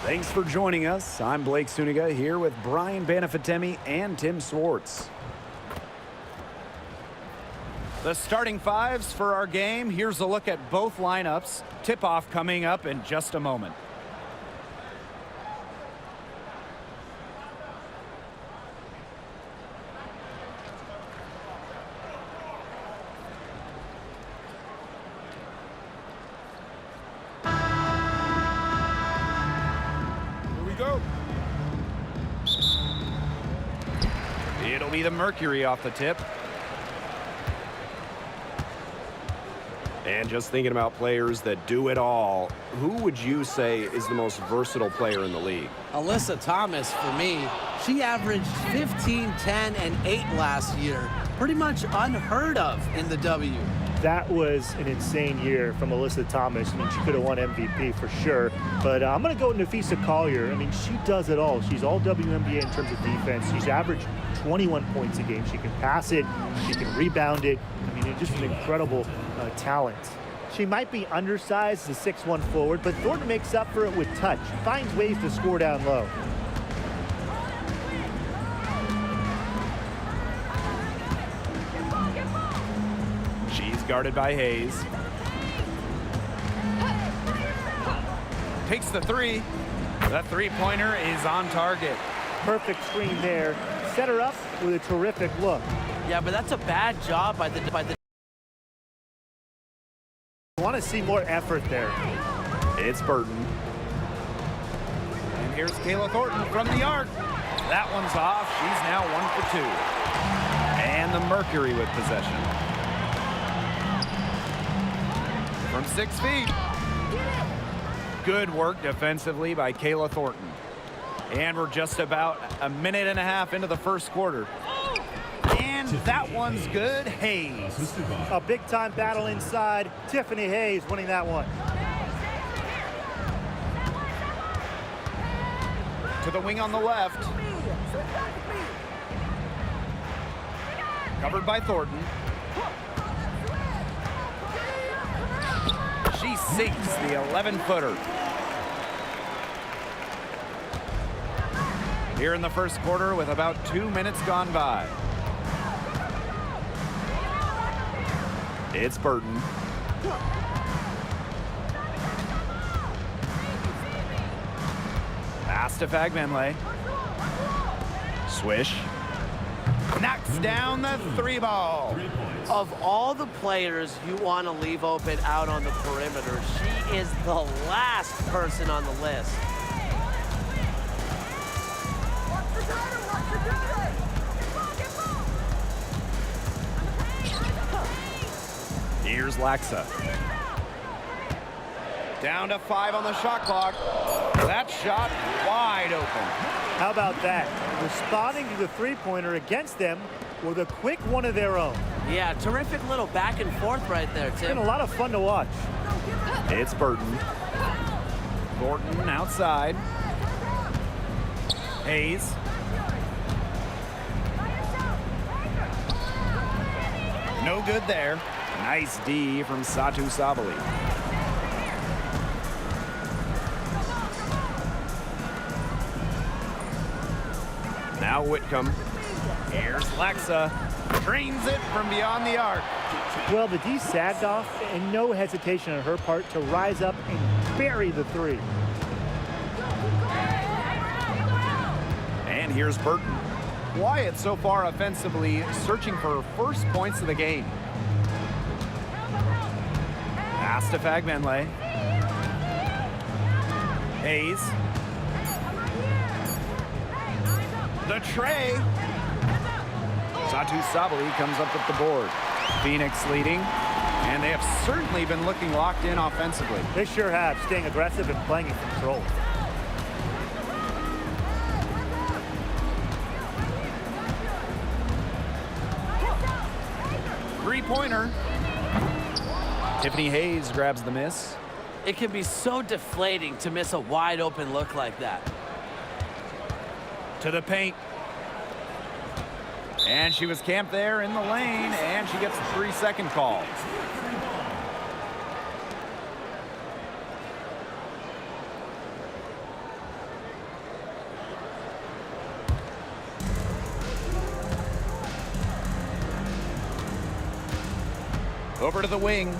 Thanks for joining us. I'm Blake Suniga here with Brian Banafitemi and Tim Swartz. The starting fives for our game. Here's a look at both lineups. Tip-off coming up in just a moment. It'll be the Mercury off the tip. And just thinking about players that do it all, who would you say is the most versatile player in the league? Alyssa Thomas, for me. She averaged 15, 10, and 8 last year. Pretty much unheard of in the W. That was an insane year from Alyssa Thomas. I mean, she could have won MVP for sure. But I'm going to go with Nafisa Collier. I mean, she does it all. She's all WNBA in terms of defense. She's averaged 21 points a game. She can pass it. She can rebound it. I mean, it's just an incredible talent. She might be undersized as a 6'1 forward, but Thornton makes up for it with touch. She finds ways to score down low. She's guarded by Hayes. Takes the three. The three-pointer is on target. Perfect screen there. Set her up with a terrific look. Yeah, but that's a bad job by the. I want to see more effort there. It's Burton. And here's Kayla Thornton from the arc. That one's off. She's now 1 for 2. And the Mercury with possession. From 6 feet. Good work defensively by Kayla Thornton. And we're just about a minute and a half into the first quarter. And that one's good. Hayes. A big-time battle inside. Tiffany Hayes winning that one. To the wing on the left. Covered by Thornton. She sinks the 11-footer. Here in the first quarter with about 2 minutes gone by. It's Burton. Pass to Fagmanley. Swish. Knocks down the three ball. Of all the players you want to leave open out on the perimeter, she is the last person on the list. Here's Laxa. Down to 5 on the shot clock. That shot wide open. How about that? Responding to the three-pointer against them with a quick one of their own. Yeah, terrific little back and forth right there, Tim. It's been a lot of fun to watch. It's Burton. Thornton outside. Hayes. No good there. Nice D from Satu Sabali. Now Whitcomb. Here's Laxa. Drains it from beyond the arc. Well, the D sagged off, and no hesitation on her part to rise up and bury the three. And here's Burton. Quiet so far offensively, searching for her first points of the game. Pass to Fagmanley. Hayes. The tray. Satu Sabali comes up with the board. Phoenix leading, and they have certainly been looking locked in offensively. They sure have, staying aggressive and playing in control. Three-pointer. Tiffany Hayes grabs the miss. It can be so deflating to miss a wide open look like that. To the paint. And she was camped there in the lane, and she gets a 3-second call. Over to the wing.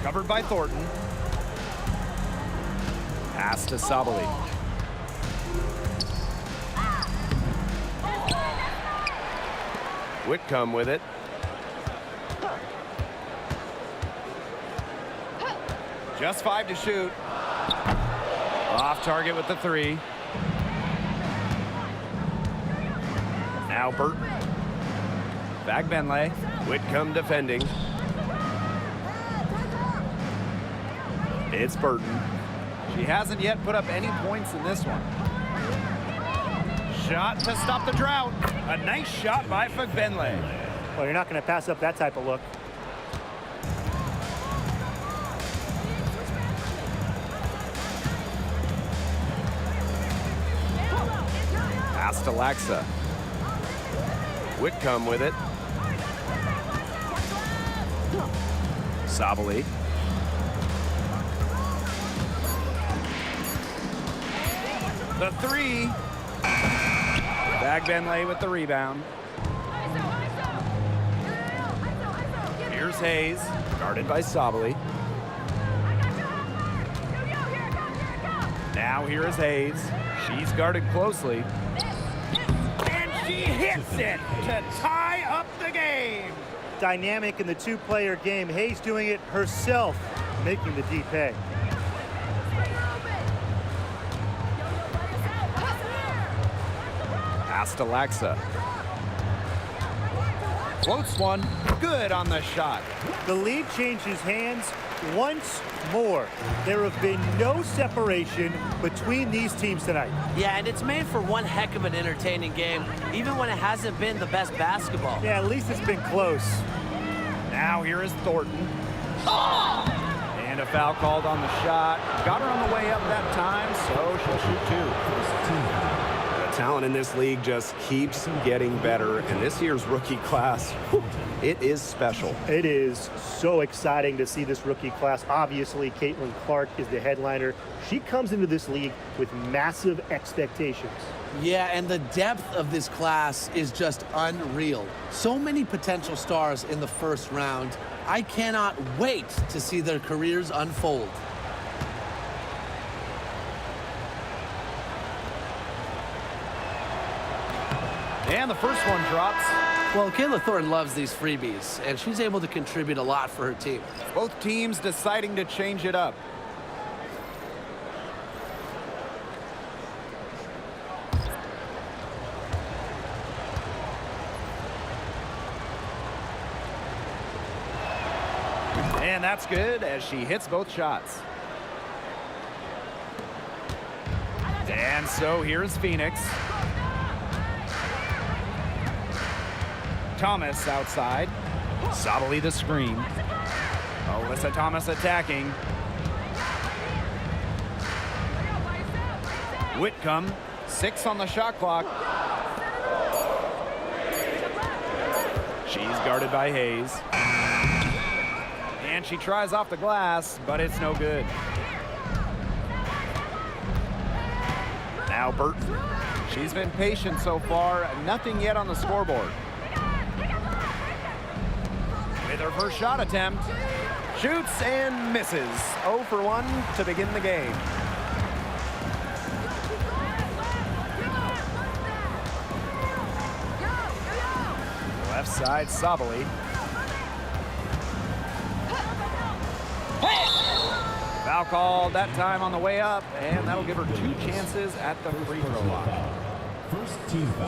Covered by Thornton. Pass to Sabali. Whitcomb with it. Just 5 to shoot. Off target with the 3. Now Burton. Back Benlay. Whitcomb defending. It's Burton. She hasn't yet put up any points in this one. Shot to stop the drought. A nice shot by Benlay. Well, you're not going to pass up that type of look. Pass to Laxa. Whitcomb with it. Sabali. The 3. Bag Benlay with the rebound. Here's Hayes. Guarded by Sabali. Now here is Hayes. She's guarded closely. And she hits it to tie up the game. Dynamic in the two-player game. Hayes doing it herself, making the deep pay. Pass to Laxa. Floats one. Good on the shot. The lead changes hands once more. There have been no separation between these teams tonight. Yeah, and it's made for one heck of an entertaining game, even when it hasn't been the best basketball. Yeah, at least it's been close. Now here is Thornton. And a foul called on the shot. Got her on the way up that time, so she'll shoot 2. The talent in this league just keeps getting better, and this year's rookie class, it is special. It is so exciting to see this rookie class. Obviously, Caitlin Clark is the headliner. She comes into this league with massive expectations. Yeah, and the depth of this class is just unreal. So many potential stars in the first round. I cannot wait to see their careers unfold. And the first one drops. Well, Kayla Thornton loves these freebies, and she's able to contribute a lot for her team. Both teams deciding to change it up. And that's good as she hits both shots. And so here's Phoenix. Thomas outside. Sabali the screen. Alyssa Thomas attacking. Whitcomb, 6 on the shot clock. She's guarded by Hayes. And she tries off the glass, but it's no good. Now Burton. She's been patient so far. Nothing yet on the scoreboard. With her first shot attempt. Shoots and misses. 0 for 1 to begin the game. Left side, Sabali. Foul called that time on the way up, and that'll give her 2 chances at the free throw line.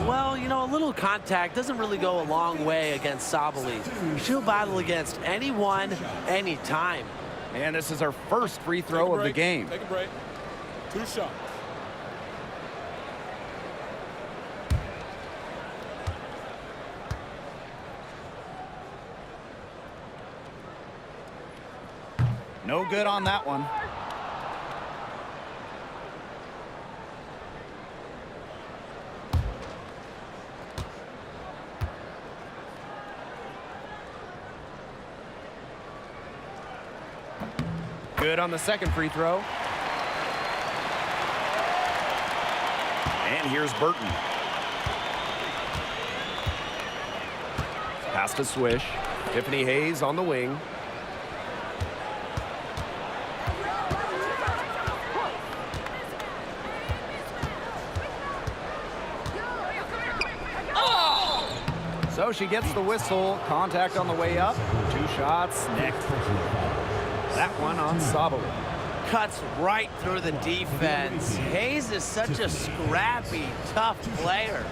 Well, you know, a little contact doesn't really go a long way against Sabali. She'll battle against anyone, anytime. And this is her first free throw of the game. Take a break. 2 shots. No good on that one. Good on the second free throw. And here's Burton. Pass to Swish. Tiffany Hayes on the wing. So she gets the whistle. Contact on the way up. 2 shots next. That one on Sabali. Cuts right through the defense. Hayes is such a scrappy, tough player.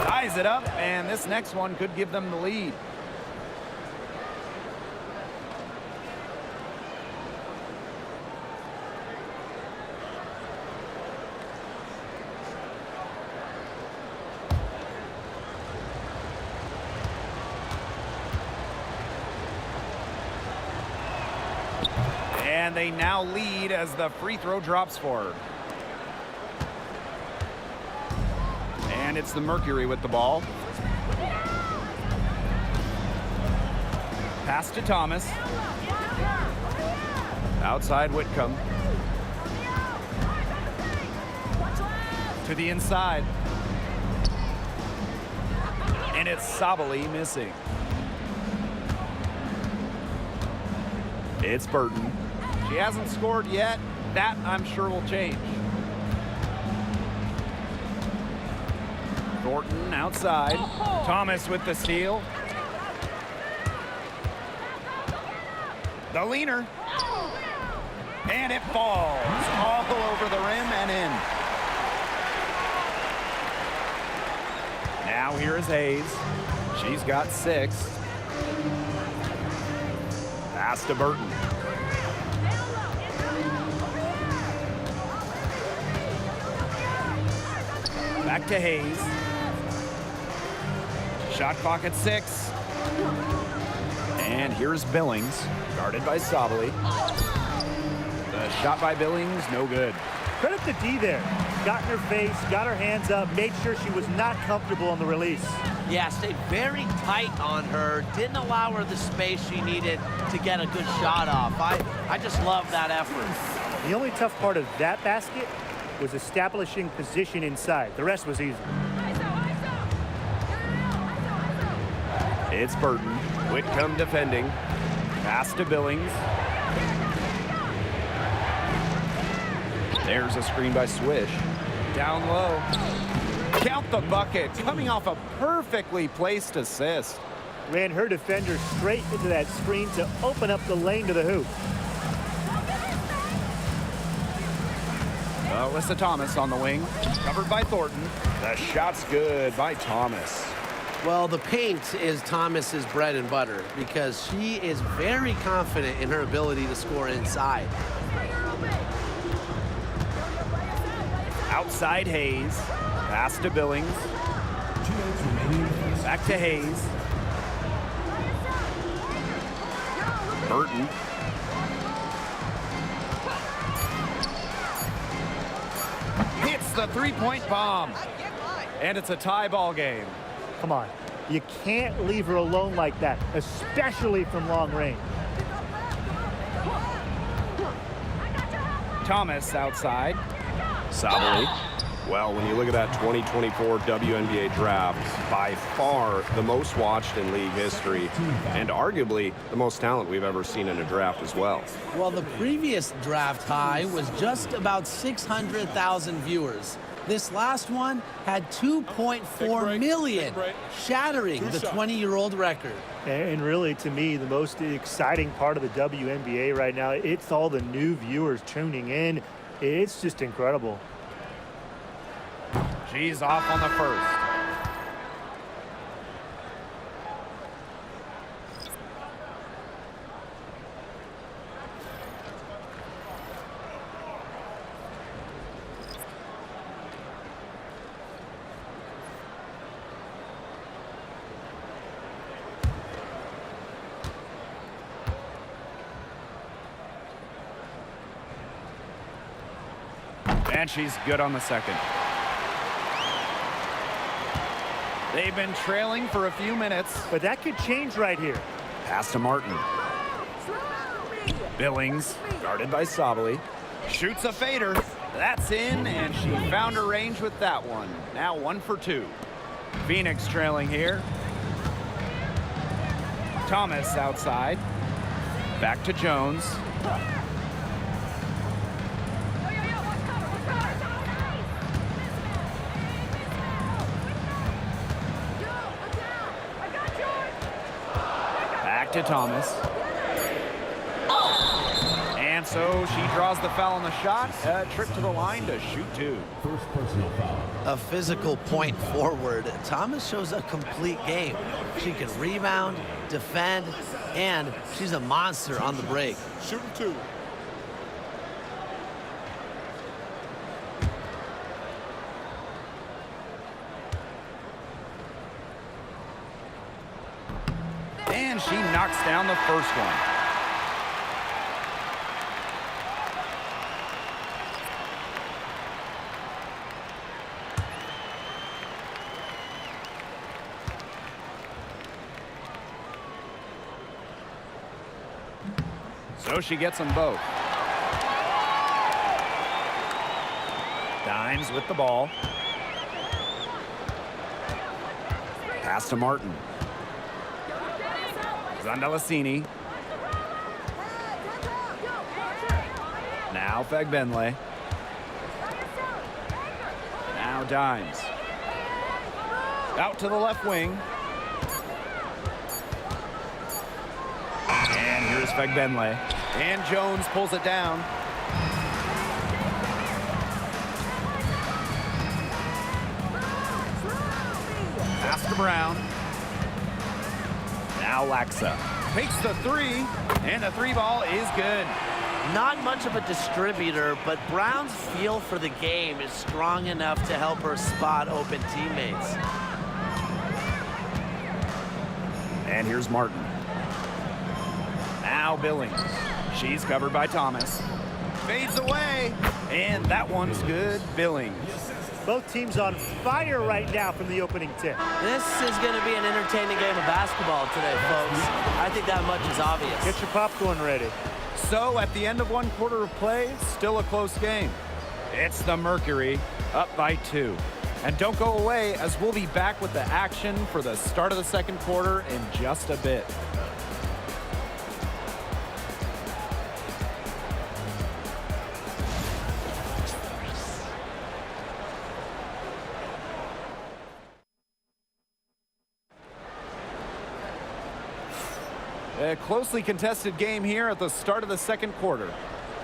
Ties it up, and this next one could give them the lead. And they now lead as the free throw drops forward. And it's the Mercury with the ball. Pass to Thomas. Outside Whitcomb. To the inside. And it's Sabali missing. It's Burton. She hasn't scored yet. That, I'm sure, will change. Thornton outside. Thomas with the steal. The leaner. And it falls all over the rim and in. Now here is Hayes. She's got 6. Pass to Burton. Back to Hayes. Shot clock at 6. And here's Billings, guarded by Sabali. The shot by Billings, no good. Credit to D there. Got in her face, got her hands up, made sure she was not comfortable on the release. Yeah, stayed very tight on her. Didn't allow her the space she needed to get a good shot off. I just love that effort. The only tough part of that basket was establishing position inside. The rest was easy. It's Burton. Whitcomb defending. Pass to Billings. There's a screen by Swish. Down low. Count the bucket, coming off a perfectly placed assist. Ran her defender straight into that screen to open up the lane to the hoop. Alyssa Thomas on the wing, covered by Thornton. The shot's good by Thomas. Well, the paint is Thomas's bread and butter because she is very confident in her ability to score inside. Outside Hayes. Pass to Billings. Back to Hayes. Burton. Hits the three-point bomb. And it's a tie ball game. Come on. You can't leave her alone like that, especially from long range. Thomas outside. Sabali. Well, when you look at that 2024 WNBA draft, by far the most watched in league history, and arguably the most talent we've ever seen in a draft as well. Well, the previous draft high was just about 600,000 viewers. This last one had 2.4 million, shattering the 20-year-old record. And really, to me, the most exciting part of the WNBA right now, it's all the new viewers tuning in. It's just incredible. She's off on the first. And she's good on the second. They've been trailing for a few minutes. But that could change right here. Pass to Martin. Billings, guarded by Sabali. Shoots a fader. That's in, and she found her range with that one. Now 1 for 2. Phoenix trailing here. Thomas outside. Back to Jones. Back to Thomas. And so she draws the foul on the shot. A trip to the line to shoot 2. First personal foul. A physical point forward. Thomas shows a complete game. She can rebound, defend, and she's a monster on the break. Shooting 2. And she knocks down the first one. So she gets them both. Dimes with the ball. Pass to Martin. Zandalasini. Now Fagbenle. Now Dimes. Out to the left wing. And here's Fagbenle. And Jones pulls it down. Pass to Brown. Now Laxa takes the 3, and the 3 ball is good. Not much of a distributor, but Brown's feel for the game is strong enough to help her spot open teammates. And here's Martin. Now Billings. She's covered by Thomas. Fades away, and that one's good. Billings. Both teams on fire right now from the opening tip. This is going to be an entertaining game of basketball today, folks. I think that much is obvious. Get your popcorn ready. So at the end of 1 quarter of play, still a close game. It's the Mercury up by 2. And don't go away, as we'll be back with the action for the start of the second quarter in just a bit. A closely contested game here at the start of the second quarter.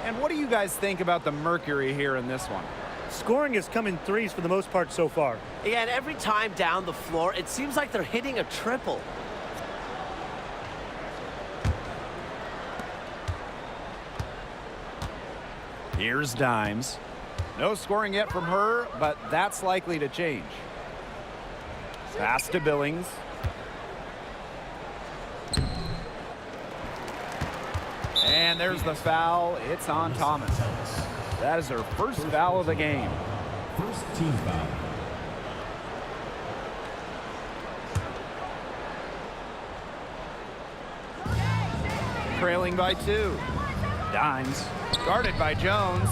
And what do you guys think about the Mercury here in this one? Scoring has come in threes for the most part so far. Yeah, and every time down the floor, it seems like they're hitting a triple. Here's Dimes. No scoring yet from her, but that's likely to change. Pass to Billings. And there's the foul. It's on Thomas. That is her first foul of the game. First team foul. Trailing by 2. Dimes. Guarded by Jones.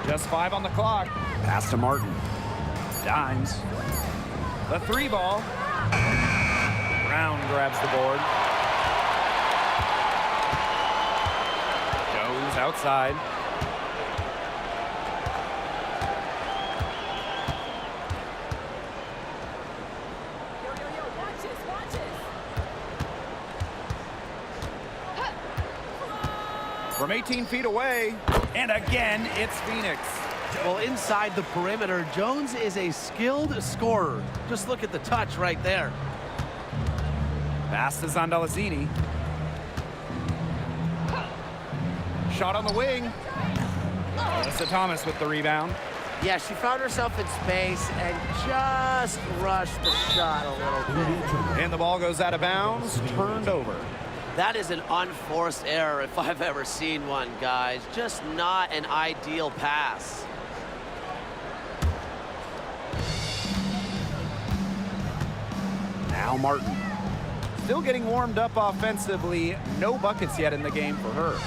Just 5 on the clock. Pass to Martin. Dimes. The 3 ball. Brown grabs the board. Jones outside. From 18 feet away, and again, it's Phoenix. Well, inside the perimeter, Jones is a skilled scorer. Just look at the touch right there. Pass to Zandalasini. Shot on the wing. Melissa Thomas with the rebound. Yeah, she found herself in space and just rushed the shot a little bit. And the ball goes out of bounds, turned over. That is an unforced error if I've ever seen one, guys. Just not an ideal pass. Now Martin. Still getting warmed up offensively. No buckets yet in the game for her.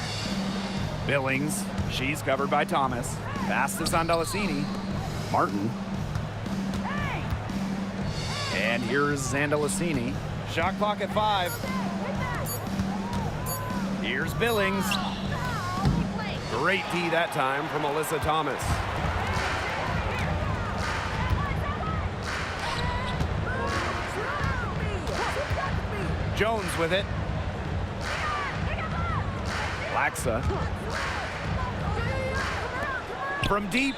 Billings. She's covered by Thomas. Pass to Zandalacini. Martin. And here's Zandalacini. Shot clock at 5. Here's Billings. Great D that time from Alyssa Thomas. Jones with it. Laxa. From deep.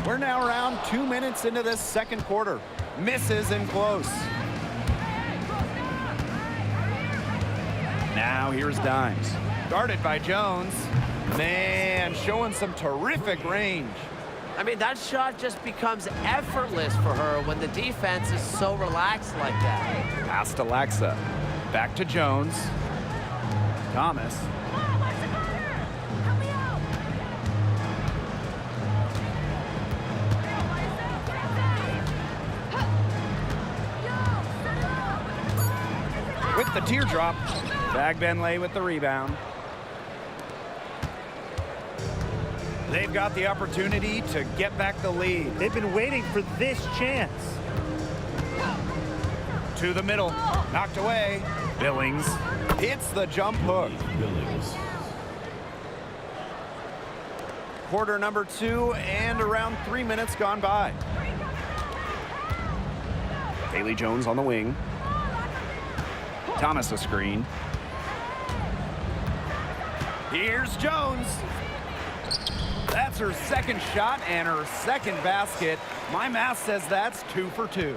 We're now around 2 minutes into this second quarter. Misses and close. Now here's Dimes. Guarded by Jones. Man, showing some terrific range. I mean, that shot just becomes effortless for her when the defense is so relaxed like that. Pass to Laxa. Back to Jones. Thomas. With the teardrop. Bagbenlay with the rebound. They've got the opportunity to get back the lead. They've been waiting for this chance. To the middle. Knocked away. Billings hits the jump hook. Billings. Quarter number 2 and around 3 minutes gone by. Haley Jones on the wing. Thomas a screen. Here's Jones. That's her second shot and her second basket. My math says that's 2 for 2.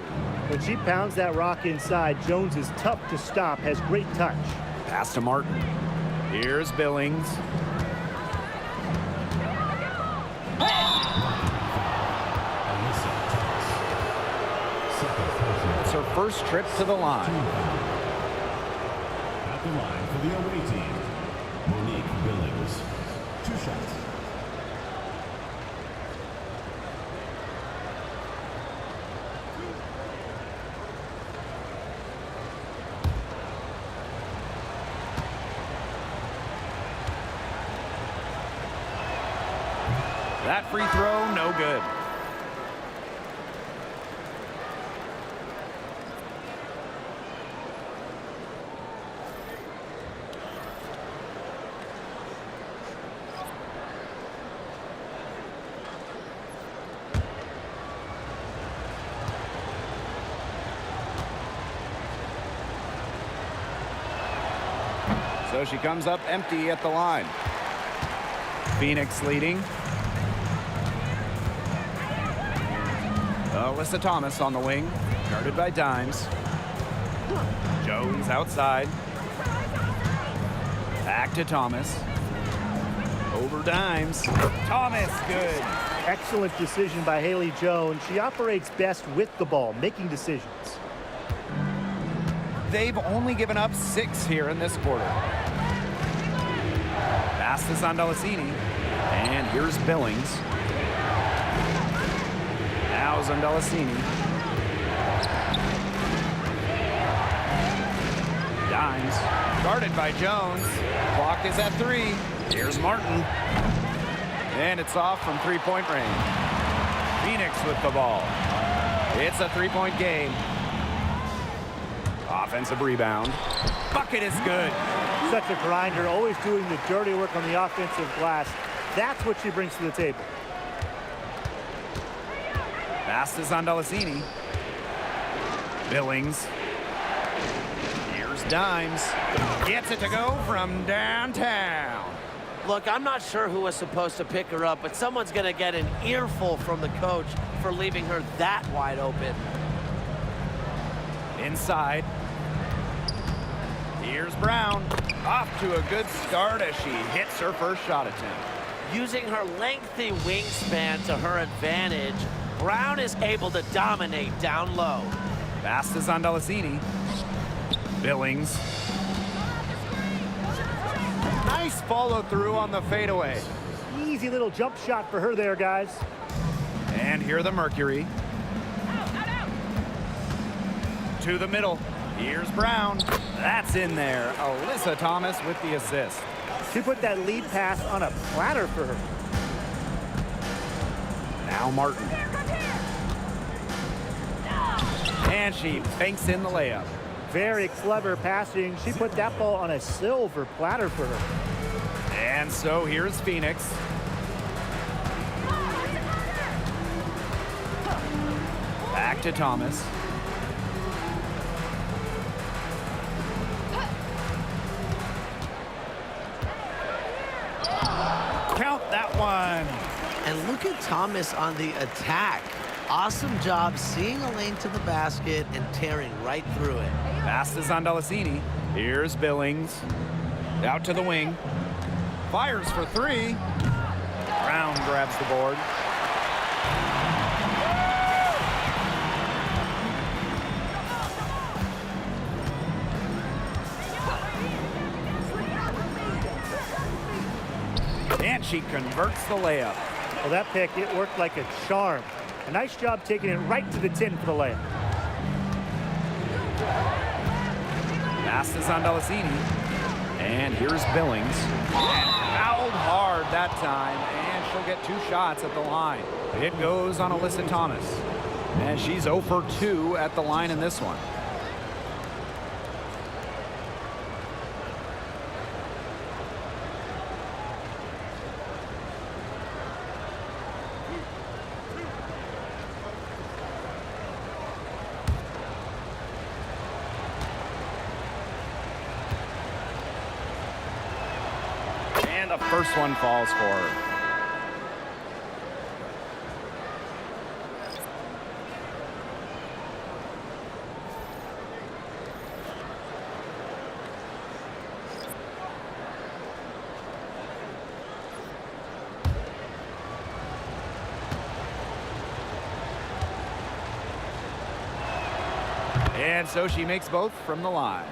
When she pounds that rock inside, Jones is tough to stop, has great touch. Pass to Martin. Here's Billings. It's her first trip to the line. At the line for the away team, Monique Billings. 2 shots. That free throw, no good. So she comes up empty at the line. Phoenix leading. Alyssa Thomas on the wing, guarded by Dimes. Jones outside. Back to Thomas. Over Dimes. Thomas, good. Excellent decision by Haley Jones. She operates best with the ball, making decisions. They've only given up 6 here in this quarter. Pass to Zandalacini. And here's Billings. Now Zandalacini. Dimes. Guarded by Jones. Clock is at 3. Here's Martin. And it's off from 3-point range. Phoenix with the ball. It's a 3-point game. Offensive rebound. Bucket is good. Such a grinder, always doing the dirty work on the offensive glass. That's what she brings to the table. Pass to Zandalacini. Billings. Here's Dimes. Gets it to go from downtown. Look, I'm not sure who was supposed to pick her up, but someone's going to get an earful from the coach for leaving her that wide open. Inside. Here's Brown. Off to a good start as she hits her first shot attempt. Using her lengthy wingspan to her advantage, Brown is able to dominate down low. Pass to Zandalacini. Billings. Nice follow through on the fadeaway. Easy little jump shot for her there, guys. And here the Mercury. To the middle. Here's Brown. That's in there. Alyssa Thomas with the assist. She put that lead pass on a platter for her. Now Martin. And she banks in the layup. Very clever passing. She put that ball on a silver platter for her. And so here's Phoenix. Back to Thomas. Count that one. And look at Thomas on the attack. Awesome job seeing a lane to the basket and tearing right through it. Pass is on Delasini. Here's Billings. Out to the wing. Fires for three. Brown grabs the board. And she converts the layup. Well, that pick, it worked like a charm. A nice job taking it right to the tin for the layup. Pass is on Delasini. And here's Billings. And fouled hard that time. And she'll get 2 shots at the line. It goes on Alyssa Thomas. And she's 0 for 2 at the line in this one. And the first one falls for her. And so she makes both from the line.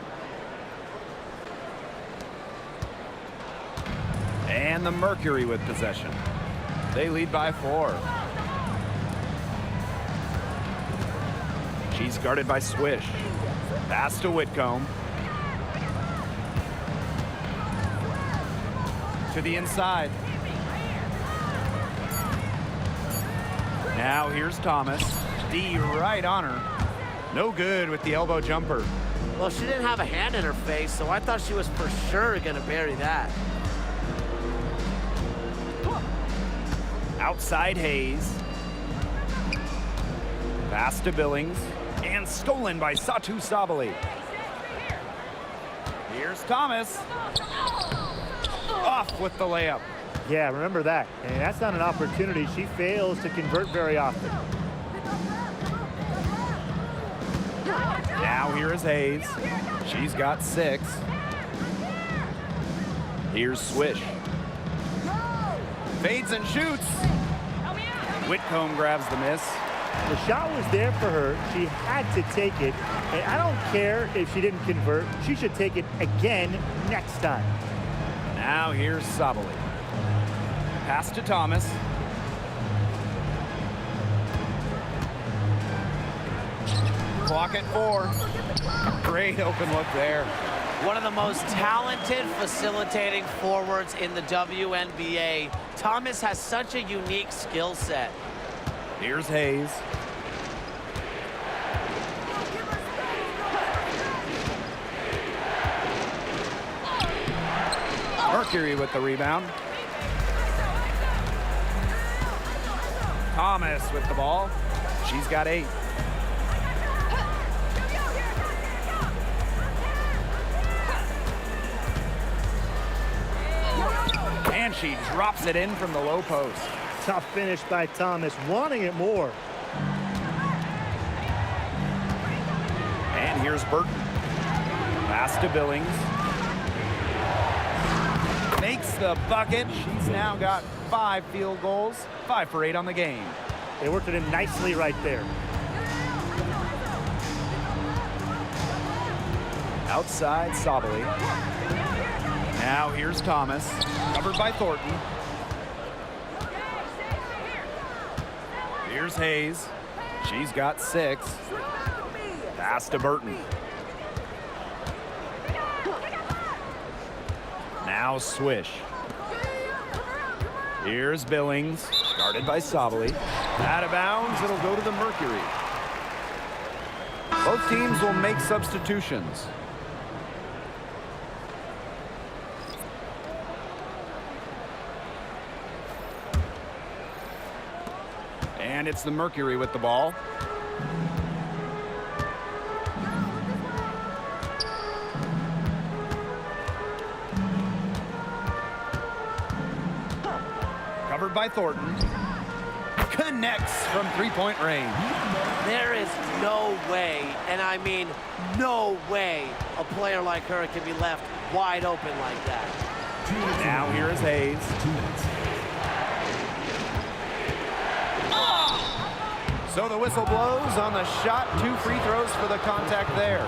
And the Mercury with possession. They lead by 4. She's guarded by Swish. Pass to Whitcomb. To the inside. Now here's Thomas. D right on her. No good with the elbow jumper. Well, she didn't have a hand in her face, so I thought she was for sure going to bury that. Outside Hayes. Pass to Billings. And stolen by Satu Sabali. Here's Thomas. Off with the layup. Yeah, remember that. And that's not an opportunity she fails to convert very often. Now here is Hayes. She's got 6. Here's Swish. Fades and shoots. Whitcomb grabs the miss. The shot was there for her. She had to take it. And I don't care if she didn't convert. She should take it again next time. Now here's Sabali. Pass to Thomas. Clock at 4. Great open look there. One of the most talented facilitating forwards in the WNBA. Thomas has such a unique skill set. Here's Hayes. Mercury with the rebound. Thomas with the ball. She's got 8. And she drops it in from the low post. Tough finish by Thomas, wanting it more. And here's Burton. Pass to Billings. Makes the bucket. She's now got 5 field goals, 5 for 8 on the game. They worked it in nicely right there. Outside Sabali. Now here's Thomas, covered by Thornton. Here's Hayes. She's got 6. Pass to Burton. Now Swish. Here's Billings, guarded by Sabali. Out of bounds, it'll go to the Mercury. Both teams will make substitutions. And it's the Mercury with the ball. Covered by Thornton. Connects from three-point range. There is no way, and I mean no way, a player like her can be left wide open like that. Now here is Hayes. So the whistle blows on the shot. 2 free throws for the contact there.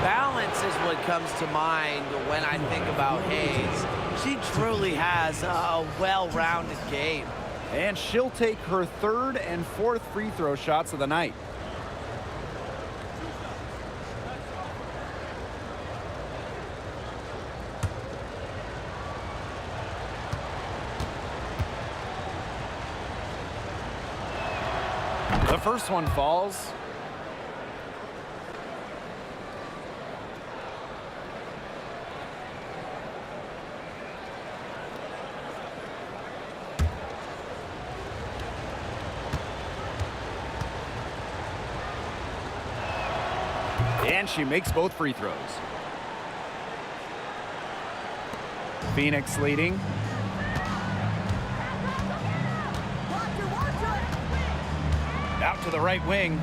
Balance is what comes to mind when I think about Hayes. She truly has a well-rounded game. And she'll take her 3rd and 4th free throw shots of the night. The first one falls. And she makes both free throws. Phoenix leading. Out to the right wing.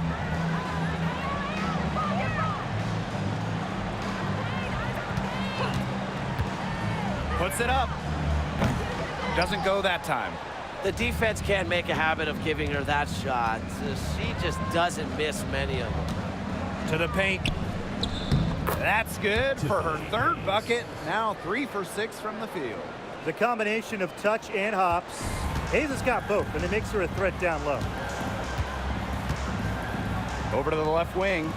Puts it up. Doesn't go that time. The defense can't make a habit of giving her that shot. She just doesn't miss many of them. To the paint. That's good for her 3rd bucket. Now 3 for 6 from the field. The combination of touch and hops. Hayes has got both, and it makes her a threat down low. Over to the left wing.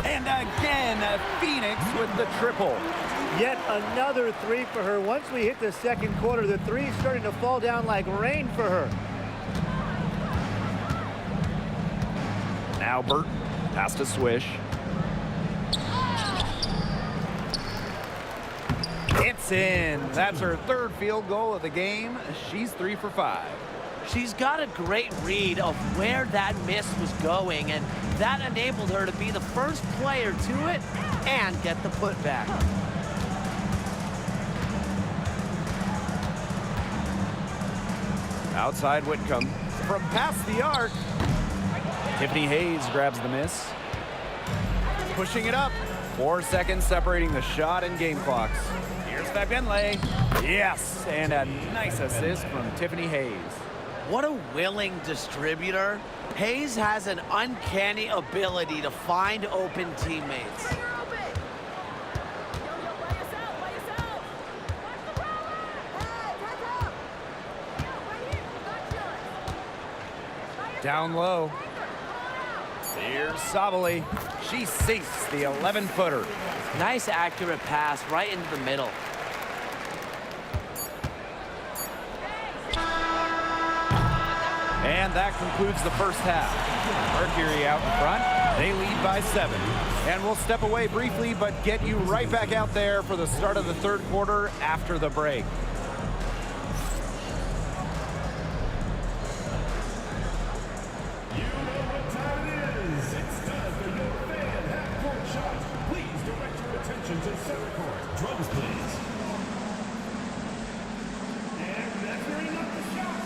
And again, Phoenix with the triple. Yet another 3 for her. Once we hit the second quarter, the 3 is starting to fall down like rain for her. Now Burton, pass to Swish. It's in. That's her 3rd field goal of the game. She's 3 for 5. She's got a great read of where that miss was going, and that enabled her to be the first player to it and get the putback. Outside Whitcomb. From past the arc. Tiffany Hayes grabs the miss. Pushing it up. 4 seconds separating the shot and game clocks. Here's Fagenle. Yes, and a nice assist from Tiffany Hayes. What a willing distributor. Hayes has an uncanny ability to find open teammates. Down low. Here's Sabali. She sinks the 11-footer. Nice accurate pass right into the middle. And that concludes the first half. Mercury out in front. They lead by 7. And we'll step away briefly, but get you right back out there for the start of the 3rd quarter after the break. You know what time it is. It's time for your fan half-court shot. Please direct your attention to center court. Drums, please. And measuring up the shot.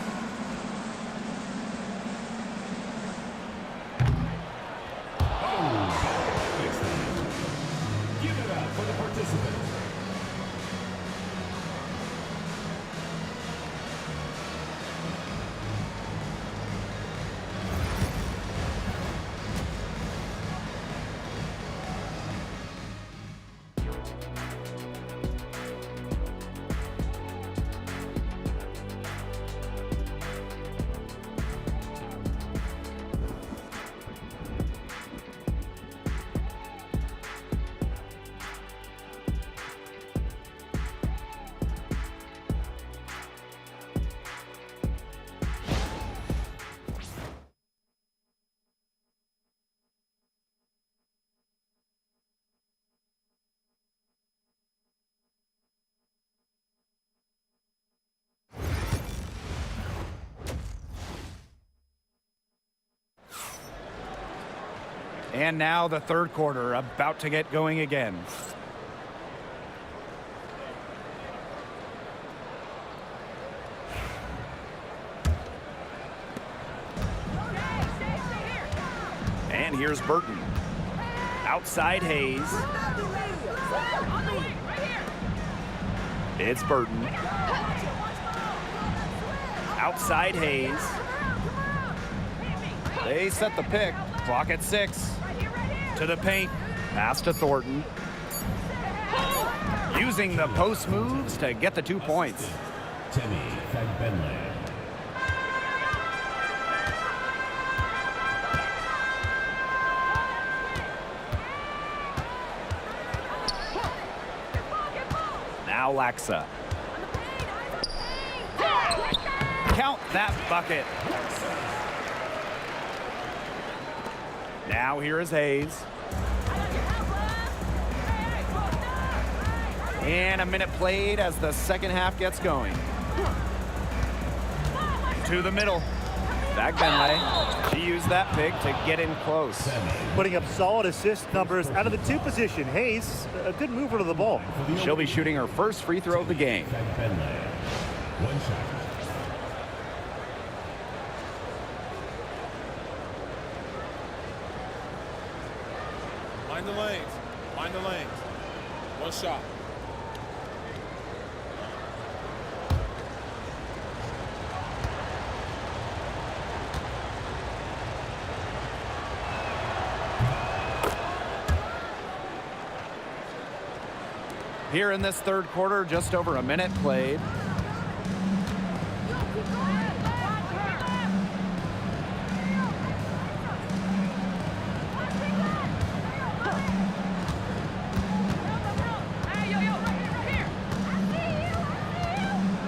Give it up for the participant. And now the third quarter about to get going again. And here's Burton. Outside Hayes. It's Burton. Outside Hayes. They set the pick. Clock at 6. To the paint. Pass to Thornton. Using the post moves to get the 2 points. Timmy Fagbenle. Now Laxa. Count that bucket. Now here is Hayes. And a minute played as the second half gets going. To the middle. Fagbenle. She used that pick to get in close. Putting up solid assist numbers out of the 2 position. Hayes, a good mover to the ball. She'll be shooting her first free throw of the game. Fagbenle. One shot. Mind the lanes. Mind the lanes. One shot. Here in this third quarter, just over a minute played.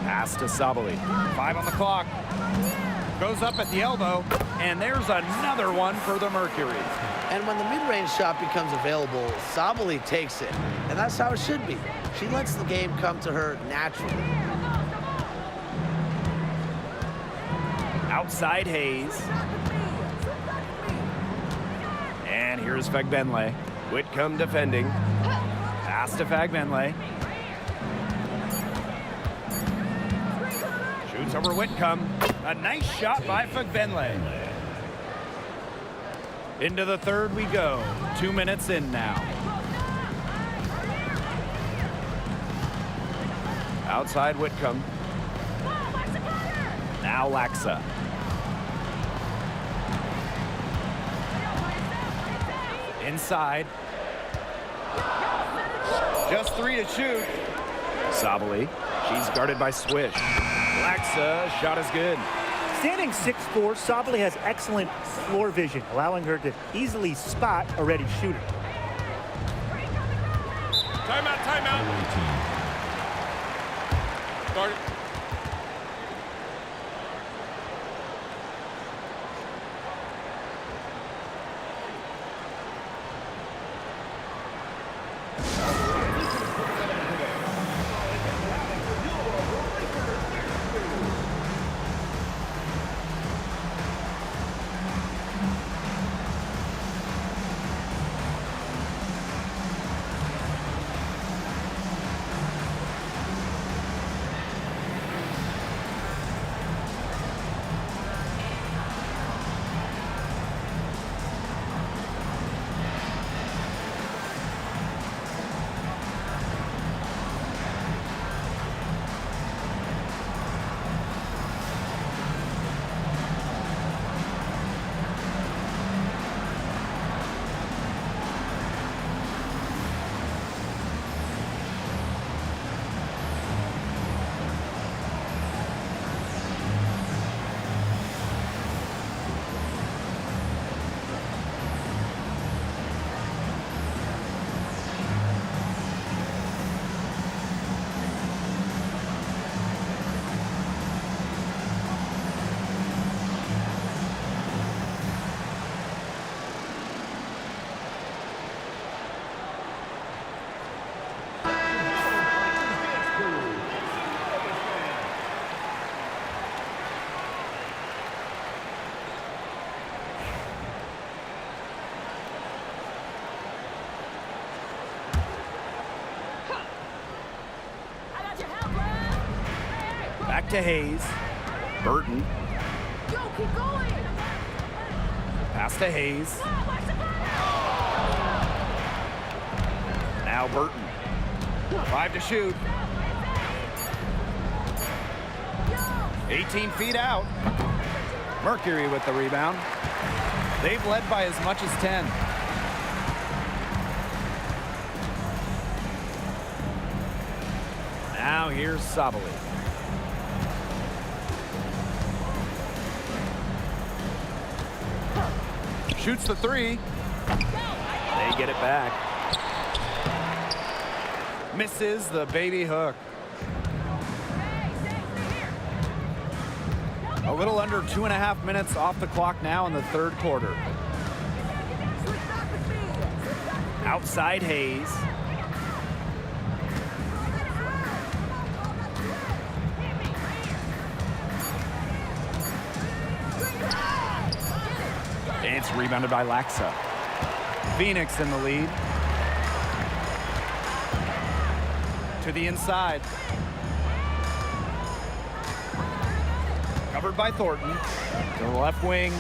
Pass to Sabali. 5 on the clock. Goes up at the elbow, and there's another one for the Mercury. And when the mid-range shot becomes available, Sabali takes it. And that's how it should be. She lets the game come to her naturally. Outside Hayes. And here's Fagbenle. Whitcomb defending. Pass to Fagbenle. Shoots over Whitcomb. A nice shot by Fagbenle. Into the third we go. 2 minutes in now. Outside Whitcomb. Now Laxa. Inside. Just 3 to shoot. Sabali. She's guarded by Swish. Laxa, shot is good. Standing 6'4", Sabali has excellent floor vision, allowing her to easily spot a ready shooter. Timeout, timeout. Start it. Back to Hayes. Burton. Go, keep going. Pass to Hayes. Now Burton. 5 to shoot. 18 feet out. Mercury with the rebound. They've led by as much as 10. Now here's Sabali. Shoots the 3. They get it back. Misses the baby hook. A little under 2.5 minutes off the clock now in the third quarter. Outside Hayes. It's rebounded by Laxa. Phoenix in the lead. To the inside. Covered by Thornton. To the left wing.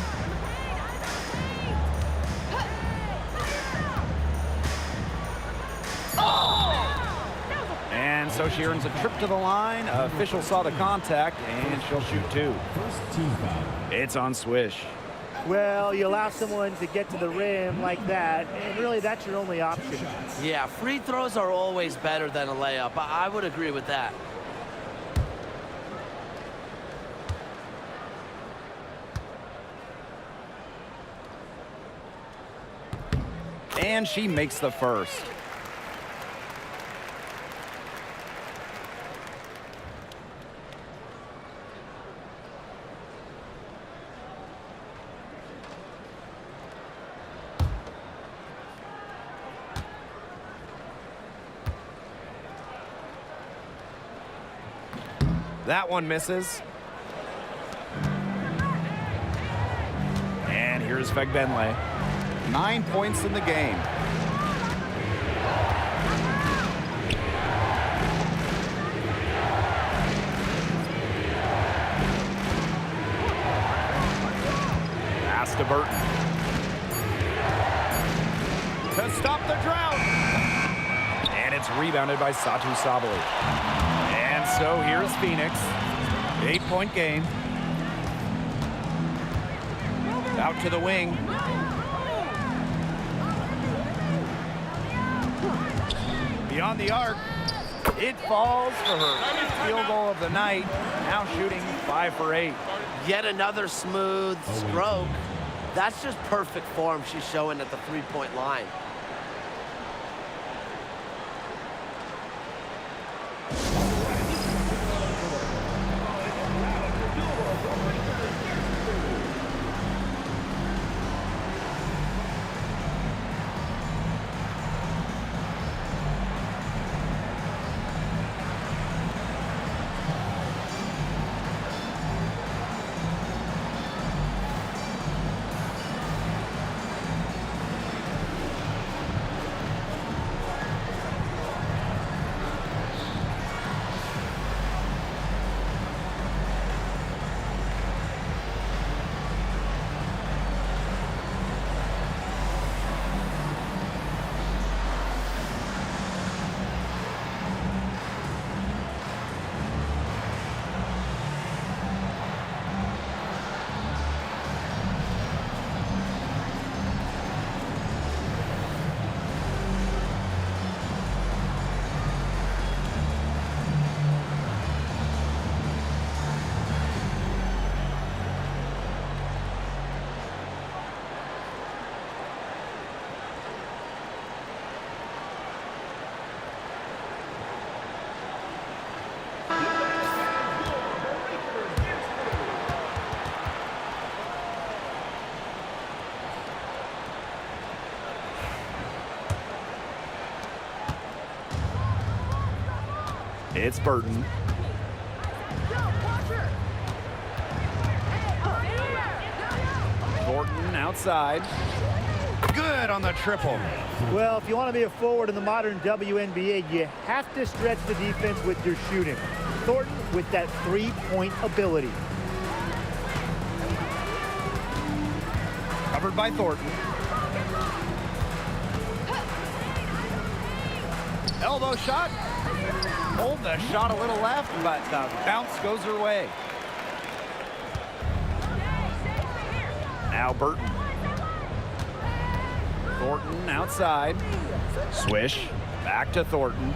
And so she earns a trip to the line. Official saw the contact, and she'll shoot 2. It's on Swish. Well, you allow someone to get to the rim like that, and really that's your only option. Yeah, free throws are always better than a layup. I would agree with that. And she makes the first. That one misses. And here's Fegbenle. 9 points in the game. Pass to Burton. To stop the drought. And it's rebounded by Satu Sabali. And so here's Phoenix. 8-point game. Out to the wing. Beyond the arc. It falls for her field goal of the night. Now shooting 5 for 8. Yet another smooth stroke. That's just perfect form she's showing at the three-point line. It's Burton. Thornton outside. Good on the triple. Well, if you want to be a forward in the modern WNBA, you have to stretch the defense with your shooting. Thornton with that three-point ability. Covered by Thornton. Elbow shot. Hold the shot a little left, but the bounce goes her way. Now Burton. Thornton outside. Swish. Back to Thornton.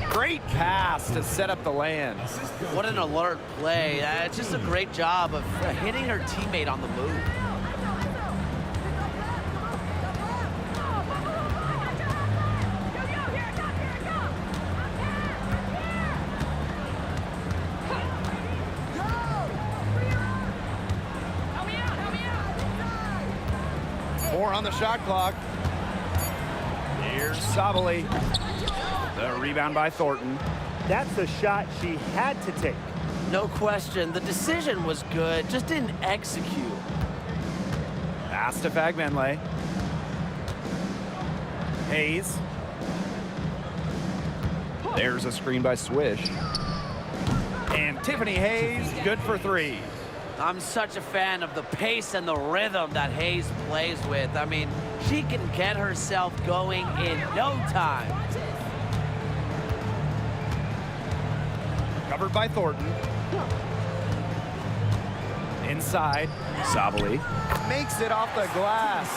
Great pass to set up the land. What an alert play. It's just a great job of hitting her teammate on the move. Four on the shot clock. Here's Sabali. The rebound by Thornton. That's the shot she had to take. No question. The decision was good, just didn't execute. Pass to Fagbenle. Hayes. There's a screen by Swish. And Tiffany Hayes, good for three. I'm such a fan of the pace and the rhythm that Hayes plays with. I mean, she can get herself going in no time. Covered by Thornton. Inside, Sabali makes it off the glass.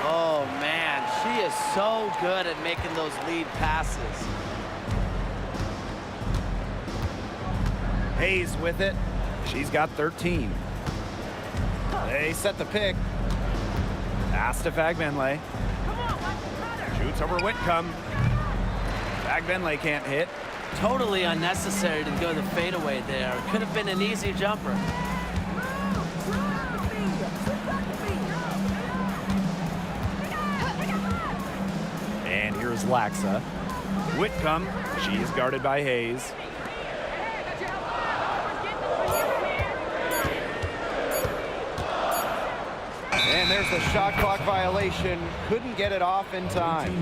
Oh, man, she is so good at making those lead passes. Hayes with it. She's got 13. They set the pick. Pass to Fagbenle. Shoots over Whitcomb. Fagbenle can't hit. Totally unnecessary to go the fadeaway there. Could have been an easy jumper. And here's Laxa. Whitcomb. She's guarded by Hayes. And there's the shot clock violation. Couldn't get it off in time.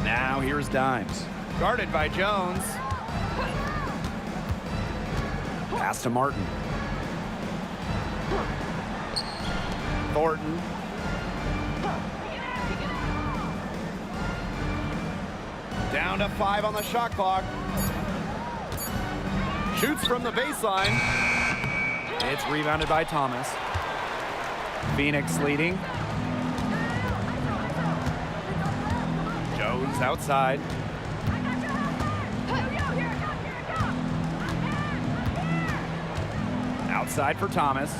Now here's Dimes. Guarded by Jones. Pass to Martin. Thornton. Down to 5 on the shot clock. Shoots from the baseline. It's rebounded by Thomas. Phoenix leading. Jones outside. Outside for Thomas.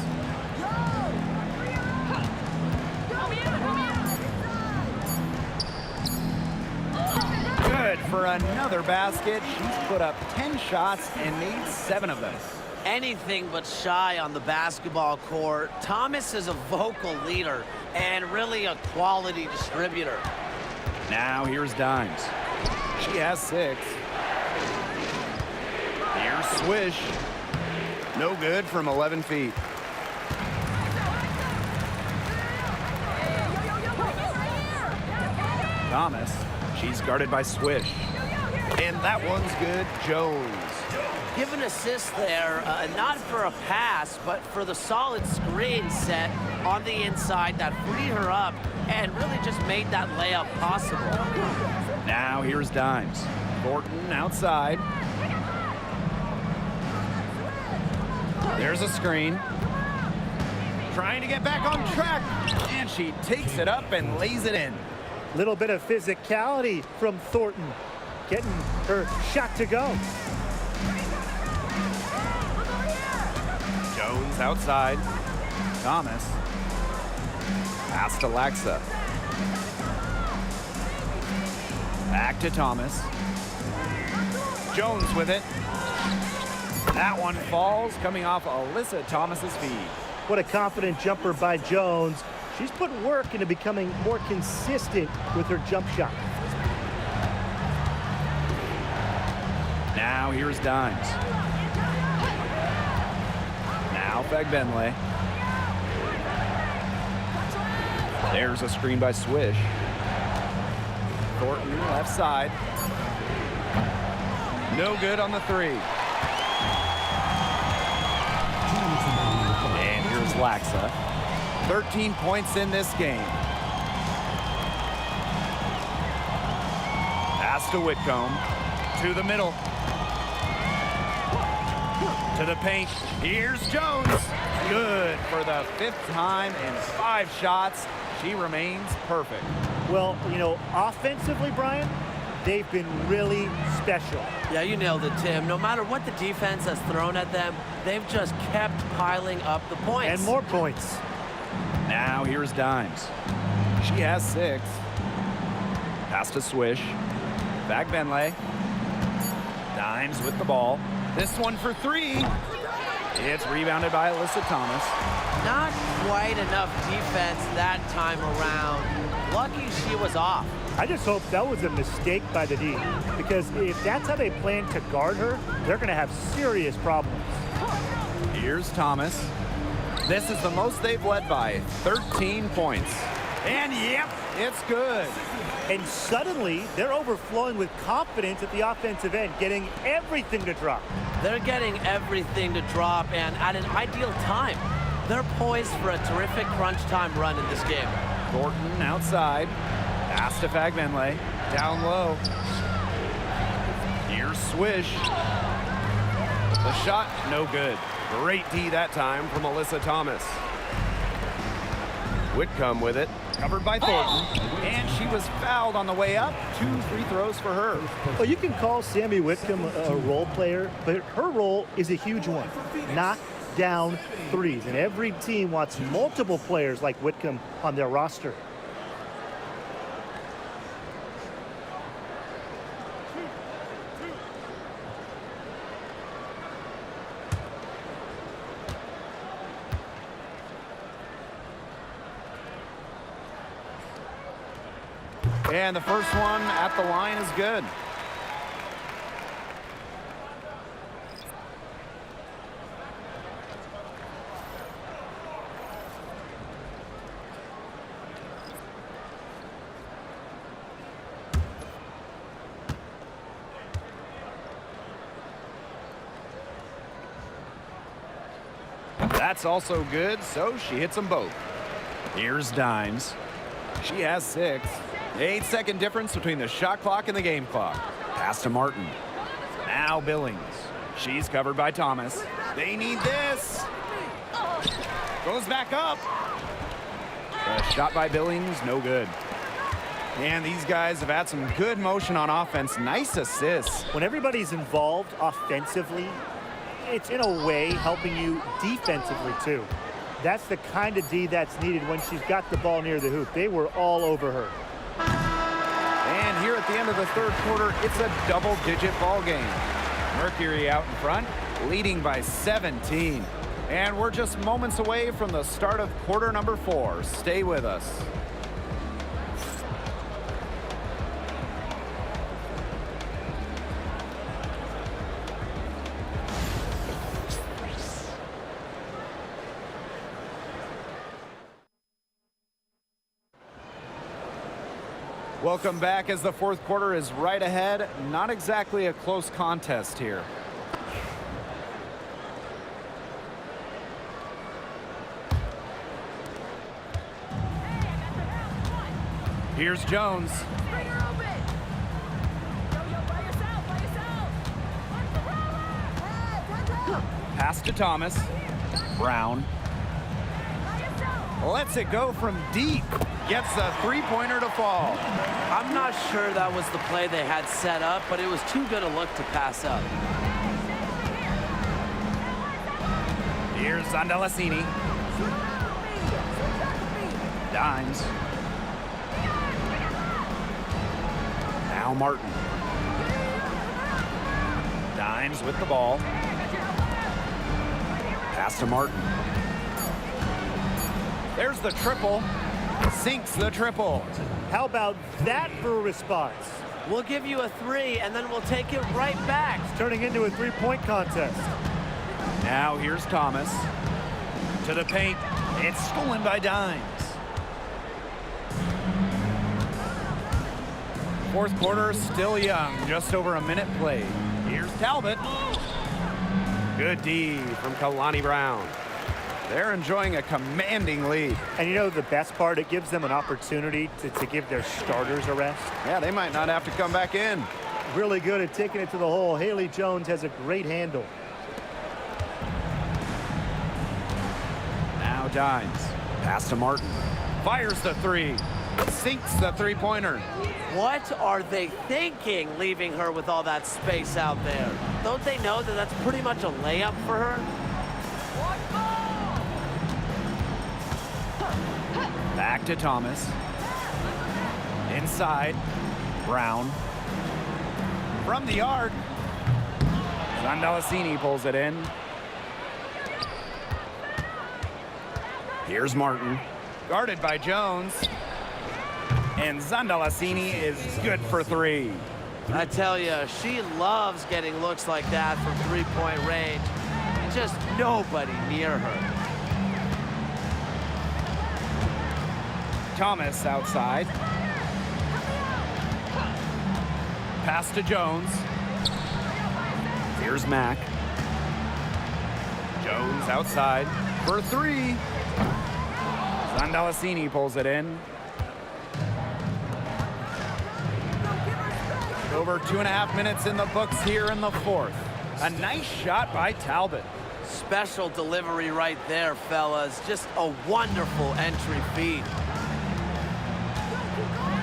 Good for another basket. She's put up 10 shots and made 7 of them. Anything but shy on the basketball court. Thomas is a vocal leader and really a quality distributor. Now here's Dimes. She has 6. Here's Swish. No good from 11 feet. Thomas. She's guarded by Swish. And that one's good. Jones. Give an assist there, not for a pass, but for the solid screen set on the inside that freed her up and really just made that layup possible. Now here's Dimes. Thornton outside. There's a screen. Trying to get back on track. And she takes it up and lays it in. Little bit of physicality from Thornton, getting her shot to go. Jones outside. Thomas. Pass to Laxa. Back to Thomas. Jones with it. That one falls, coming off Alyssa Thomas's feed. What a confident jumper by Jones. She's put work into becoming more consistent with her jump shot. Now here's Dimes. Now Fagbenle. There's a screen by Swish. Thornton left side. No good on the three. And here's Laxa. 13 points in this game. Pass to Whitcomb. To the middle. To the paint. Here's Jones. Good for the 5th time in 5 shots. She remains perfect. Well, you know, offensively, Brian, they've been really special. Yeah, you nailed it, Tim. No matter what the defense has thrown at them, they've just kept piling up the points. And more points. Now here's Dimes. She has 6. Pass to Swish. Fagbenle. Dimes with the ball. This one for 3. It's rebounded by Alyssa Thomas. Not quite enough defense that time around. Lucky she was off. I just hope that was a mistake by the D, because if that's how they plan to guard her, they're going to have serious problems. Here's Thomas. This is the most they've led by, 13 points. And yep, it's good. And suddenly, they're overflowing with confidence at the offensive end, getting everything to drop. They're getting everything to drop, and at an ideal time. They're poised for a terrific crunch time run in this game. Thornton outside. Pass to Fagbenle. Down low. Here's Swish. The shot, no good. Great D that time from Alyssa Thomas. Whitcomb with it. Covered by Thornton. And she was fouled on the way up. 2 free throws for her. Well, you can call Sammy Whitcomb a role player, but her role is a huge one. Knock down threes. And every team wants multiple players like Whitcomb on their roster. And the first one at the line is good. That's also good, so she hits them both. Here's Dimes. She has 6. 8-second difference between the shot clock and the game clock. Pass to Martin. Now Billings. She's covered by Thomas. They need this. Goes back up. The shot by Billings, no good. And these guys have had some good motion on offense. Nice assists. When everybody's involved offensively, it's in a way helping you defensively too. That's the kind of D that's needed when she's got the ball near the hoop. They were all over her. And here at the end of the 3rd quarter, it's a double-digit ball game. Mercury out in front, leading by 17. And we're just moments away from the start of quarter number 4. Stay with us. Welcome back as the 4th quarter is right ahead. Not exactly a close contest here. Here's Jones. Bring her open. Yo, by yourself, by yourself. Pass to Thomas. Brown. Lets it go from deep. Gets a 3-pointer to fall. I'm not sure that was the play they had set up, but it was too good a look to pass up. Here's Zandalasini. Dimes. Now Martin. Dimes with the ball. Pass to Martin. There's the triple. Sinks the triple. How about that for a response? We'll give you a 3, and then we'll take it right back. It's turning into a 3-point contest. Now here's Thomas. To the paint. It's stolen by Dimes. Fourth quarter still young. Just over a minute played. Here's Talbot. Good D From Kalani Brown. They're enjoying a commanding lead. And you know the best part? It gives them an opportunity to give their starters a rest. Yeah, they might not have to come back in. Really good at taking it to the hole. Haley Jones has a great handle. Now Dimes. Pass to Martin. Fires the three. Sinks the three-pointer. What are they thinking, leaving her with all that space out there? Don't they know that that's pretty much a layup for her? Back to Thomas. Inside. Brown. From the arc. Zandalasini pulls it in. Here's Martin. Guarded by Jones. And Zandalasini is good for three. I tell you, she loves getting looks like that from three-point range. Just nobody near her. Thomas outside. Pass to Jones. Here's Mack. Jones outside for three. Zandalasini pulls it in. Over 2.5 minutes in the books here in the fourth. A nice shot by Talbot. Special delivery right there, fellas. Just a wonderful entry feed.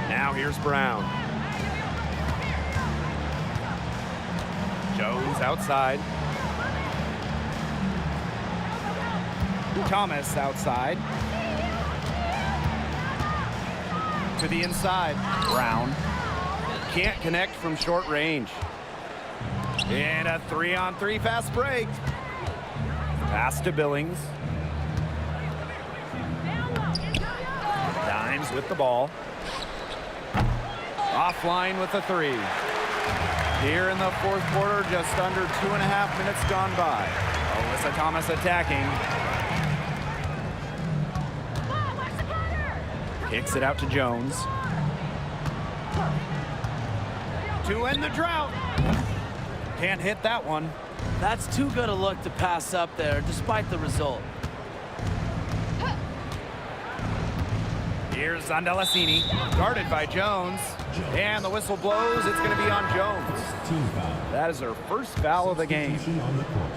Now here's Brown. Jones outside. Thomas outside. To the inside. Brown. Can't connect from short range. And a 3-on-3 fast break. Pass to Billings. Dimes with the ball. Offline with a three. Here in the fourth quarter, just under 2.5 minutes gone by. Alyssa Thomas attacking. Kicks it out to Jones. To end the drought. Can't hit that one. That's too good a look to pass up there, despite the result. Here's Zandalasini, guarded by Jones. And the whistle blows. It's going to be on Jones. Team foul. That is her first foul of the game. Substitution on the court.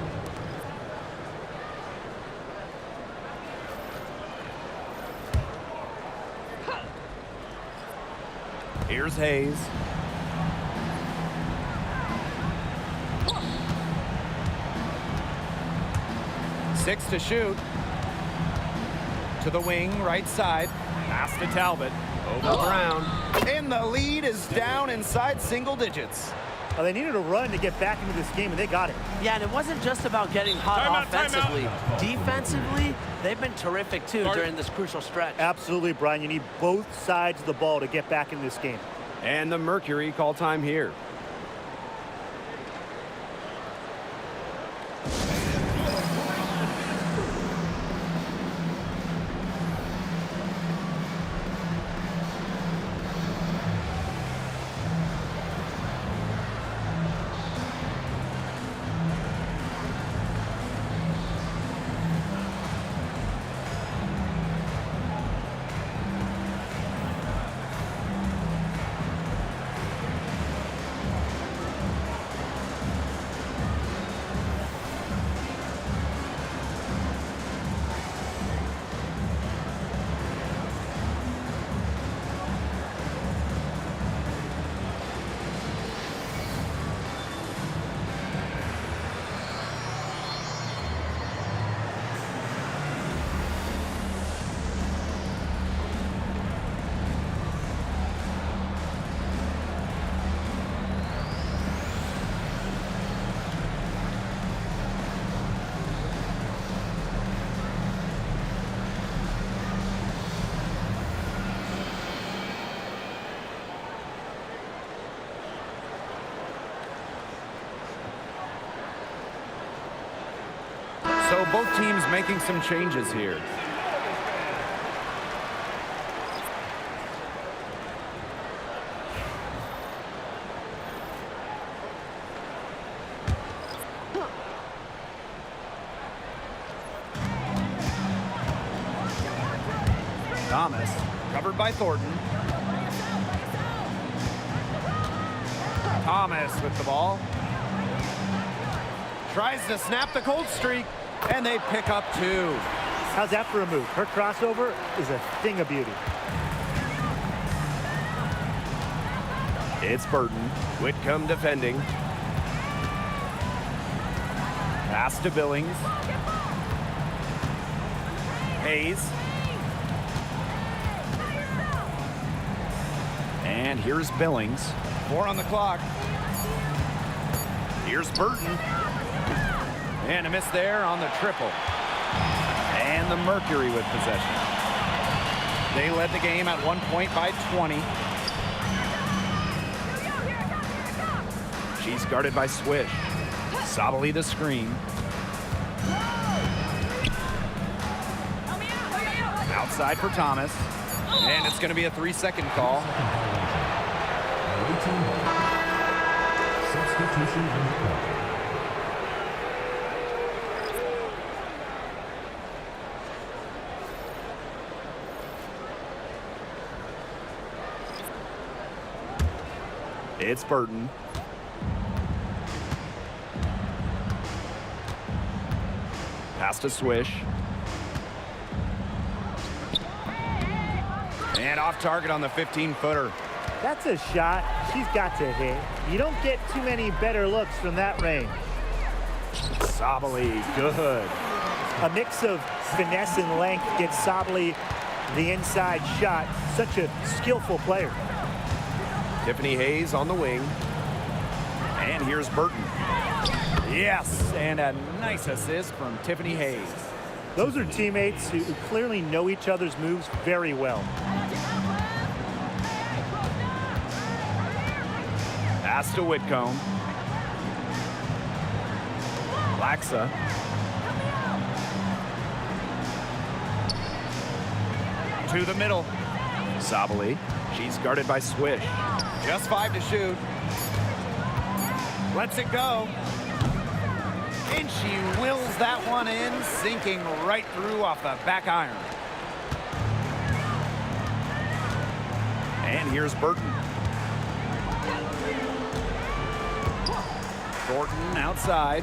Here's Hayes. Six to shoot. To the wing, right side. Pass to Talbot. Over Brown. And the lead is down inside single digits. Well, they needed a run to get back into this game, and they got it. Yeah, and it wasn't just about getting hot offensively. Defensively, they've been terrific, too, during this crucial stretch. Absolutely, Brian. You need both sides of the ball to get back in this game. And the Mercury call time here. So both teams making some changes here. Thomas, covered by Thornton. Thomas with the ball. Tries to snap the cold streak, and they pick up 2. How's that for a move? Her crossover is a thing of beauty. It's Burton. Whitcomb defending. Pass to Billings. Hayes. And here's Billings. 4 on the clock. Here's Burton. And a miss there on the triple. And the Mercury with possession. They led the game at 1 point by 20. She's guarded by Swish. Sabali the screen. Outside for Thomas. And it's going to be a 3-second call. Substitution on the clock. It's Burton. Pass to Swish. And off target on the 15-footer. That's a shot she's got to hit. You don't get too many better looks from that range. Sabali, good. A mix of finesse and length gets Sabali the inside shot. Such a skillful player. Tiffany Hayes on the wing. And here's Burton. Yes, and a nice assist from Tiffany Hayes. Those are teammates who clearly know each other's moves very well. Pass to Whitcomb. Laxa. To the middle. Sabali. She's guarded by Swish. Just 5 to shoot. Lets it go. And she wills that one in, sinking right through off the back iron. And here's Burton. Thornton outside.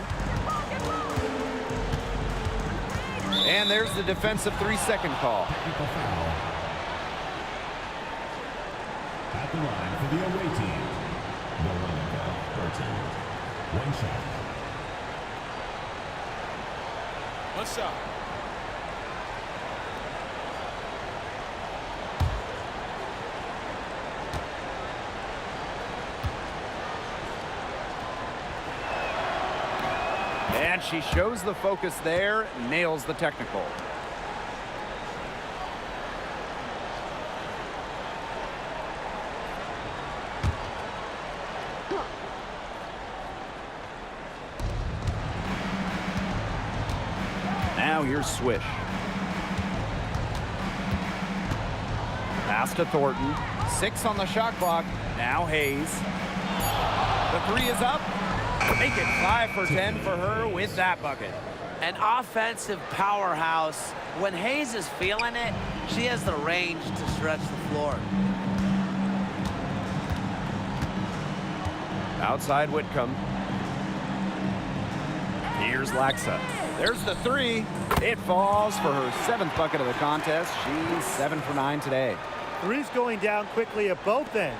And there's the defensive 3-second call. Technical foul. At the line for the away team, Burton. 1 shot. 1 shot. And she shows the focus there, nails the technical. Now here's Swish. Pass to Thornton. 6 on the shot clock. Now Hayes. The 3 is up. Make it 5 for 10 for her with that bucket. An offensive powerhouse. When Hayes is feeling it, she has the range to stretch the floor. Outside Whitcomb. Here's Laxa. There's the 3. It falls for her 7th bucket of the contest. She's 7 for 9 today. 3's going down quickly at both ends.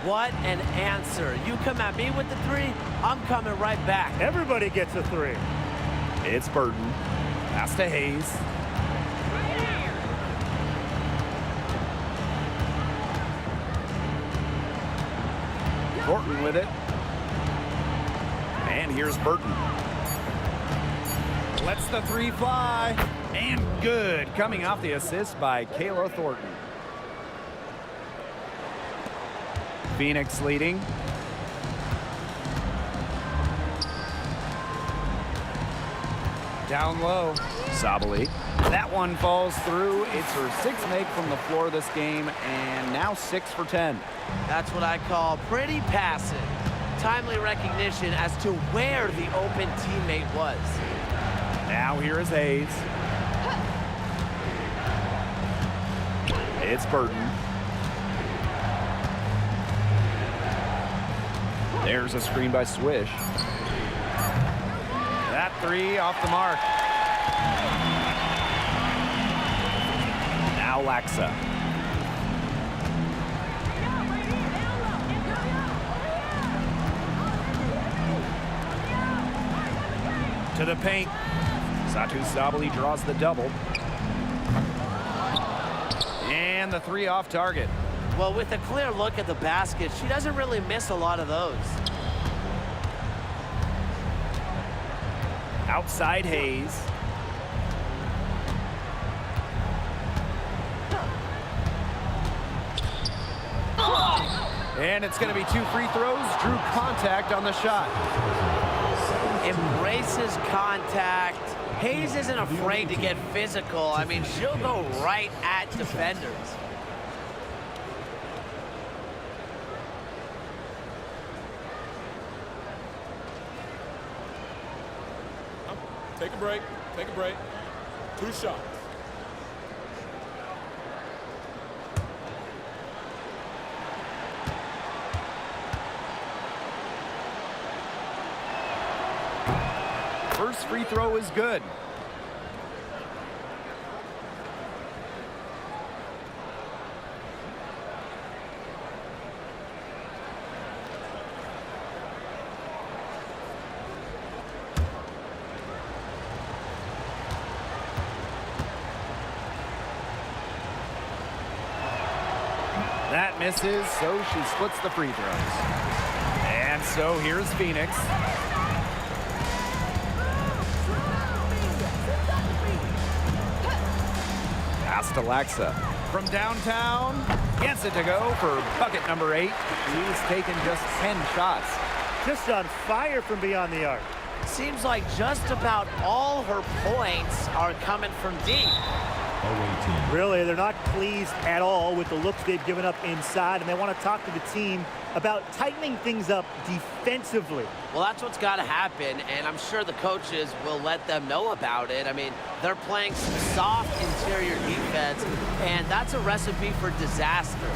What an answer. You come at me with the 3, I'm coming right back. Everybody gets a 3. It's Burton. Pass to Hayes. Thornton with it. And here's Burton. Lets the 3 fly. And good. Coming off the assist by Kayla Thornton. Phoenix leading. Down low, Sabali. That one falls through. It's her sixth make from the floor this game, and now 6 for 10. That's what I call pretty passive. Timely recognition as to where the open teammate was. Now here is Hayes. It's Burton. There's a screen by Swish. That three off the mark. Now Laxa. To the paint. Satu Sabali draws the double. And the three off target. Well, with a clear look at the basket, she doesn't really miss a lot of those. Outside Hayes. And it's going to be 2 free throws. Drew contact on the shot. Embraces contact. Hayes isn't afraid to get physical. I mean, she'll go right at defenders. Take a break. Take a break. 2 shots. First free throw is good. That misses, so she splits the free throws. And so here's Phoenix. Pass to Laxa. From downtown, gets it to go for bucket number 8. She's taken just 10 shots. Just on fire from beyond the arc. Seems like just about all her points are coming from deep. Really, they're not pleased at all with the looks they've given up inside, and they want to talk to the team about tightening things up defensively. Well, that's what's got to happen, and I'm sure the coaches will let them know about it. I mean, they're playing some soft interior defense, and that's a recipe for disaster.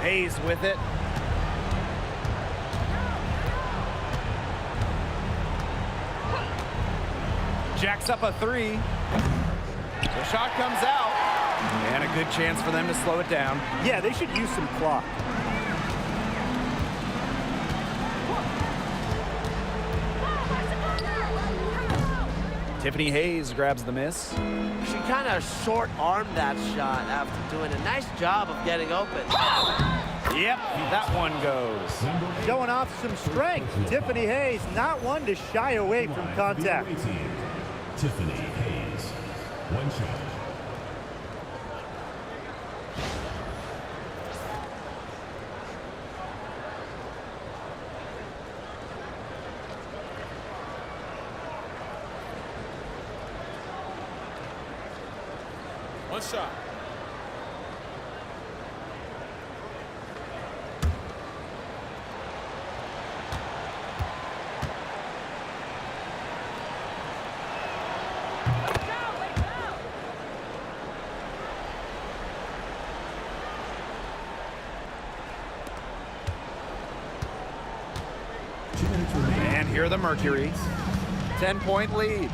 Hayes with it. Jacks up a 3. The shot comes out. And a good chance for them to slow it down. Yeah, they should use some clock. Tiffany Hayes grabs the miss. She kind of short-armed that shot after doing a nice job of getting open. Yep, that one goes. Showing off some strength. Tiffany Hayes, not one to shy away from contact. Tiffany Hayes. One shot. One shot. And here are the Mercuries. 10-point lead.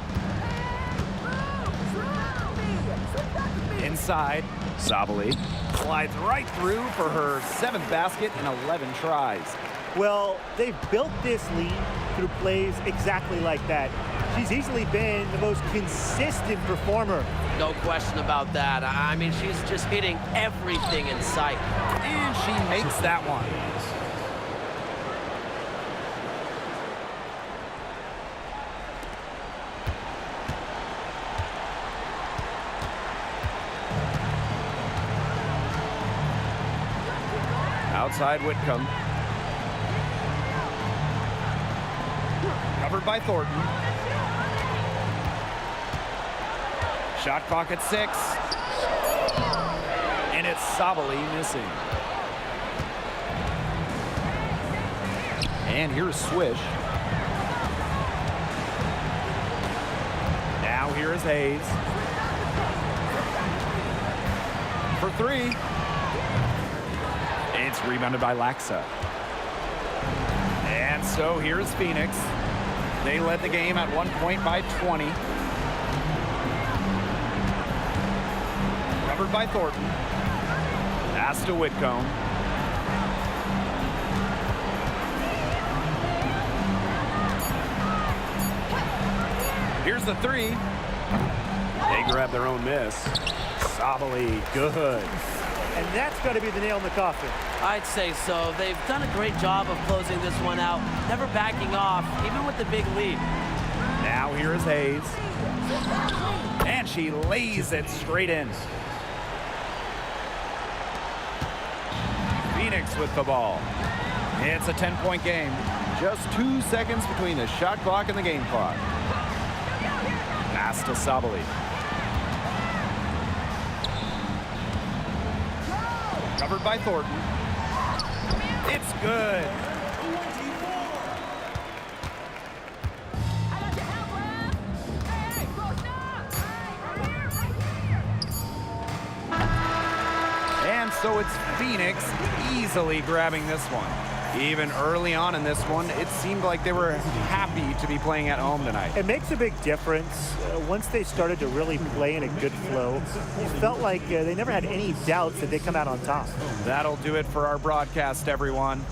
Inside, Sabali slides right through for her 7th basket in 11 tries. Well, they've built this lead through plays exactly like that. She's easily been the most consistent performer. No question about that. I mean, she's just hitting everything in sight. And she makes that one. Outside Whitcomb. Covered by Thornton. Shot clock at 6. And it's Sabali missing. And here's Swish. Now here is Hayes. For 3. It's rebounded by Laxa. And so here's Phoenix. They led the game at 1 point by 20. Covered by Thornton. Pass to Whitcomb. Here's the 3. They grab their own miss. Sabali, good. And that's got to be the nail in the coffin. I'd say so. They've done a great job of closing this one out, never backing off, even with the big lead. Now here is Hayes. And she lays it straight in. Phoenix with the ball. It's a 10-point game. Just 2 seconds between the shot clock and the game clock. Pass to Sabali. Covered by Thornton. It's good. And so it's Phoenix easily grabbing this one. Even early on in this one, it seemed like they were happy to be playing at home tonight. It makes a big difference. Once they started to really play in a good flow, it felt like they never had any doubts that they'd come out on top. That'll do it for our broadcast, everyone.